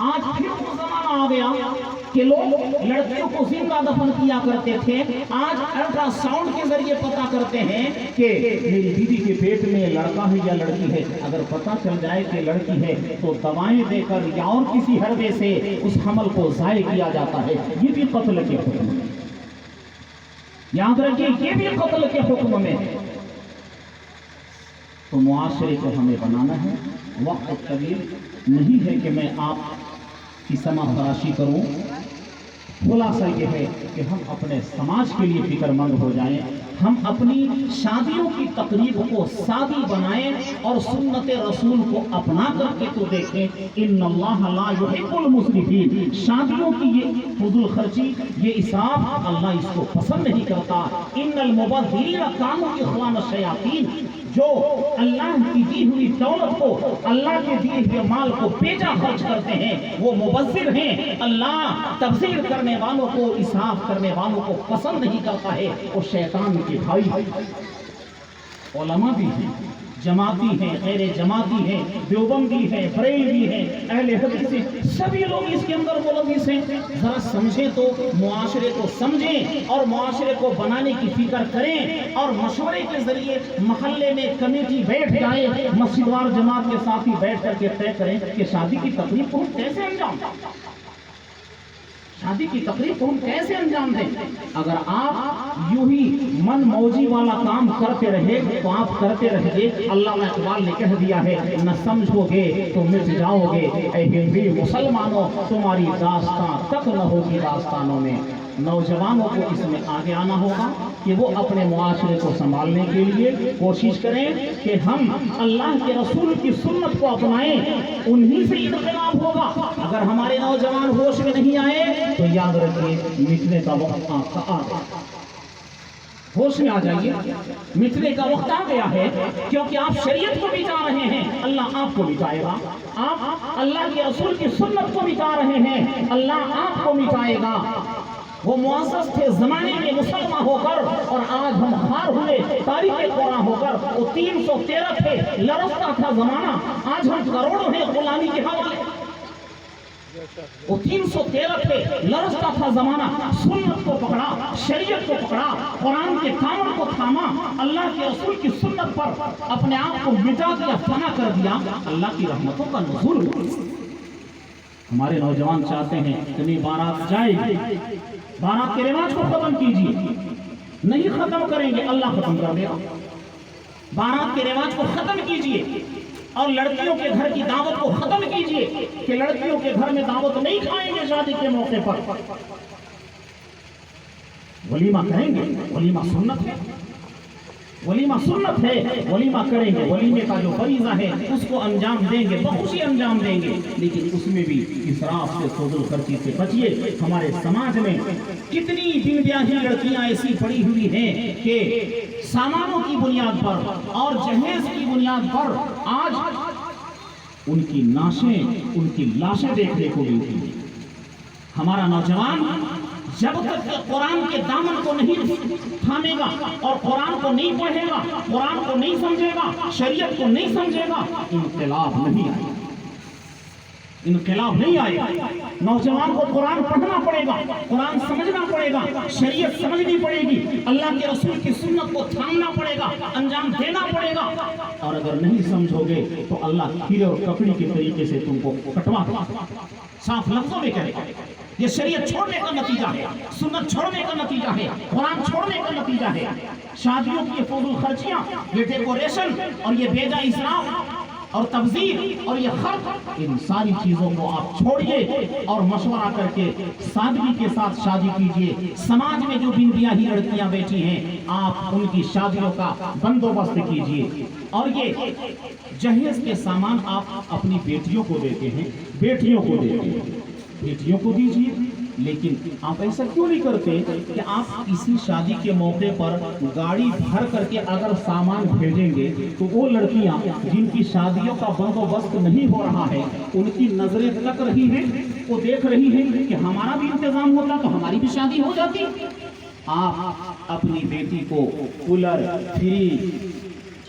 آج پھر وہ زمانہ آ گیا کہ لوگ لڑکیوں کو زندہ دفن کیا کرتے تھے، آج الٹرا ساؤنڈ کے ذریعے پتہ کرتے ہیں کہ میری بیوی کے پیٹ میں لڑکا ہے یا لڑکی ہے۔ اگر پتہ چل جائے کہ لڑکی ہے تو دوائیں دے کر یا اور کسی حربے سے اس حمل کو ضائع کیا جاتا ہے۔ یہ بھی قتل کے حکم میں، یاد رکھیے یہ بھی قتل کے حکم میں ہے۔ تو معاشرے کو ہمیں بنانا ہے، وقت طویل نہیں ہے کہ میں آپ کی سماع فراشی کروں۔ خلاصہ یہ ہے کہ ہم اپنے سماج کے لیے فکر مند ہو جائیں، ہم اپنی شادیوں کی تقریب کو سادی بنائیں اور سنت رسول کو اپنا کر کے تو دیکھیں۔ ان اللہ لا یحب المسرفین، شادیوں کی یہ فضول خرچی، یہ اسراف اللہ اس کو پسند نہیں کرتا۔ ان المبذرین کانوا اخوان الشیاطین، جو اللہ کی دی ہوئی دولت کو، اللہ کے دیے ہوئے مال کو بیجا خرچ کرتے ہیں وہ مبذر ہیں۔ اللہ تبذیر کرنے والوں کو، اسراف کرنے والوں کو پسند نہیں کرتا ہے، وہ شیطان کے بھائی۔ علماء بھی ہیں، جماعتی ہیں، غیر جماعتی ہیں، دیوبندی ہیں، بریلوی ہیں، اہل حدیث ہیں، سبھی لوگ اس کے اندر ملوث ہیں۔ ذرا سمجھیں تو معاشرے کو سمجھیں اور معاشرے کو بنانے کی فکر کریں، اور مشورے کے ذریعے محلے میں کمیٹی بیٹھ جائے، مسجد وار جماعت کے ساتھ ہی بیٹھ کر کے طے کریں کہ شادی کی تقریب کو کیسے انجام دیں، شادی کی تقریب کو ہم کیسے انجام دیں۔ اگر آپ یوں ہی من موجی والا کام کرتے رہے تو آپ کرتے رہے، علامہ اقبال نے کہہ دیا ہے نہ سمجھو گے تو مٹ جاؤ گے، اے ہندی مسلمانوں تمہاری داستان تک نہ ہوگی داستانوں میں۔ نوجوانوں کو اس میں آگے آنا ہوگا کہ وہ اپنے معاشرے کو سنبھالنے کے لیے کوشش کریں کہ ہم اللہ کے رسول کی سنت کو اپنائیں، انہی سے انقلاب ہوگا۔ اگر ہمارے نوجوان ہوش میں نہیں آئے تو یاد رکھیے مٹنے کا وقت آ گیا۔ ہوش میں آ جائیے، مٹنے کا وقت آ گیا ہے، کیونکہ آپ شریعت کو مٹا رہے ہیں، اللہ آپ کو مٹائے گا۔ آپ اللہ کے رسول کی سنت کو مٹا رہے ہیں، اللہ آپ کو مٹائے گا۔ وہ معزز تھے زمانے میں مسلمان ہو کر، اور آج ہم خار ہوئے تاریخ قرآن ہو کر۔ وہ 313 تھے، لرزتا تھا زمانہ، آج ہم کروڑوں ہیں غلامی کے حوالے۔ وہ 313 تھے، لرزتا تھا زمانہ، سنت کو پکڑا، شریعت کو پکڑا، قرآن کے دامن کو تھاما، اللہ کے رسول کی سنت پر اپنے آپ کو مٹا دیا، فنا کر دیا، اللہ کی رحمتوں کا نزول ہوا۔ ہمارے نوجوان چاہتے ہیں اتنی بارات جائے گی، بارات کے رواج کو ختم کیجیے، نہیں ختم کریں گے اللہ ختم کر دے گا۔ بارات کے رواج کو ختم کیجیے اور لڑکیوں کے گھر کی دعوت کو ختم کیجیے کہ لڑکیوں کے گھر میں دعوت نہیں کھائیں گے شادی کے موقع پر، ولیمہ کریں گے، ولیمہ سنت ہے، ولیمہ سنت ہے، ولیمہ کریں گے، ولیمے کا جو فریضہ ہے اس کو انجام دیں گے، بخوشی انجام دیں گے، لیکن اس میں بھی اسراف سے، فضول خرچی سے بچیے۔ ہمارے سماج میں کتنی بن بیاہی لڑکیاں ایسی پڑی ہوئی ہیں کہ سامانوں کی بنیاد پر اور جہیز کی بنیاد پر آج ان کی نعشیں، ان کی لاشیں دیکھنے کو ملتی ہیں۔ ہمارا نوجوان جب تک کہ قرآن کے دامن کو نہیں تھامے گا اور قرآن کو نہیں پڑھے گا، قرآن کو نہیں سمجھے گا، شریعت کو نہیں سمجھے گا، انقلاب نہیں آئے گا، انقلاب نہیں آئے گا۔ نوجوان کو قرآن پڑھنا پڑے گا، قرآن سمجھنا پڑے گا، شریعت سمجھنی پڑے گی، اللہ کے رسول کی سنت کو تھامنا پڑے گا، انجام دینا پڑے گا۔ اور اگر نہیں سمجھو گے تو اللہ کھیرے اور ککڑی کے طریقے سے تم کو کٹوا دے گا۔ صاف لفظوں میں کہے گا، یہ شریعت چھوڑنے کا نتیجہ ہے، سنت چھوڑنے کا نتیجہ ہے، قرآن چھوڑنے کا نتیجہ ہے۔ شادیوں کی یہ فضول خرچیاں، یہ ڈیکوریشن اور یہ بیجا اسراف اور تبذیر اور یہ خرچ، ان ساری چیزوں کو آپ چھوڑیے اور مشورہ کر کے سادگی کے ساتھ شادی کیجیے۔ سماج میں جو بن بیاہی لڑکیاں بیٹھی ہیں، آپ ان کی شادیوں کا بندوبست کیجیے۔ اور یہ جہیز کے سامان آپ اپنی بیٹیوں کو دیتے ہیں، بیٹیوں کو دیتے ہیں، بیٹیوں کو دیجیے، لیکن آپ ایسا کیوں نہیں کرتے کہ آپ کسی شادی کے موقع پر گاڑی بھر کر کے اگر سامان بھیجیں گے تو وہ لڑکیاں جن کی شادیوں کا بندوبست نہیں ہو رہا ہے، ان کی نظریں تک رہی ہیں، وہ دیکھ رہی ہیں کہ ہمارا بھی انتظام ہوتا تو ہماری بھی شادی ہو جاتی۔ آپ اپنی بیٹی کو کولر، فریج،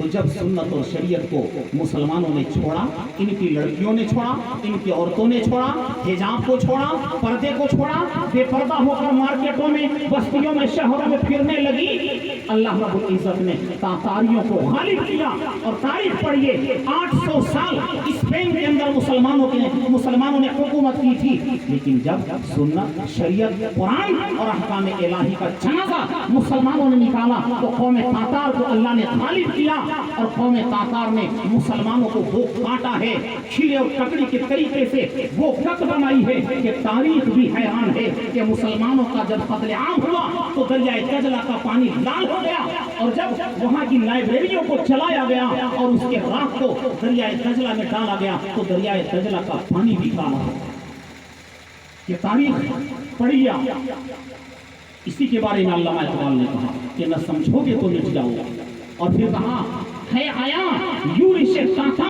تو جب سنت اور شریعت کو مسلمانوں نے چھوڑا، ان کی لڑکیوں نے چھوڑا، ان کی عورتوں نے چھوڑا، حجاب کو چھوڑا، پردے کو چھوڑا، بے پردہ ہو کر مارکیٹوں میں، بستیوں میں، شہروں میں پھرنے لگی، اللہ رب العزت نے تاتاریوں کو غالب کیا۔ اور تاریخ پڑھیے، 800 سال اسپین کے اندر مسلمانوں نے حکومت کی تھی، لیکن جب سنت، شریعت، قرآن اور احکام الہی کا جنازہ مسلمانوں نے نکالا تو قوم تاتار کو اللہ نے غالب کیا، اور قوم تاتار نے مسلمانوں کو وہ کاٹا ہے، کھیرے اور ککڑی کے طریقے سے وہ کٹ بنائی ہے کہ تاریخ بھی حیران ہے کہ مسلمانوں کا جب قتل عام ہوا تو دریائے دجلہ کا پانی لال ہو گیا، اور جب وہاں کی لائبریریوں کو چلایا گیا اور اس کے راکھ کو دریائے دجلہ میں ڈالا گیا تو دریائے دجلہ کا پانی بھی کالا ہو گیا۔ یہ تاریخ پڑھیے۔ اسی کے بارے میں علامہ اقبال نے کہا کہ نہ سمجھو گے تو مٹ جاؤ گے، اور پھر کہا ہے آیا یورش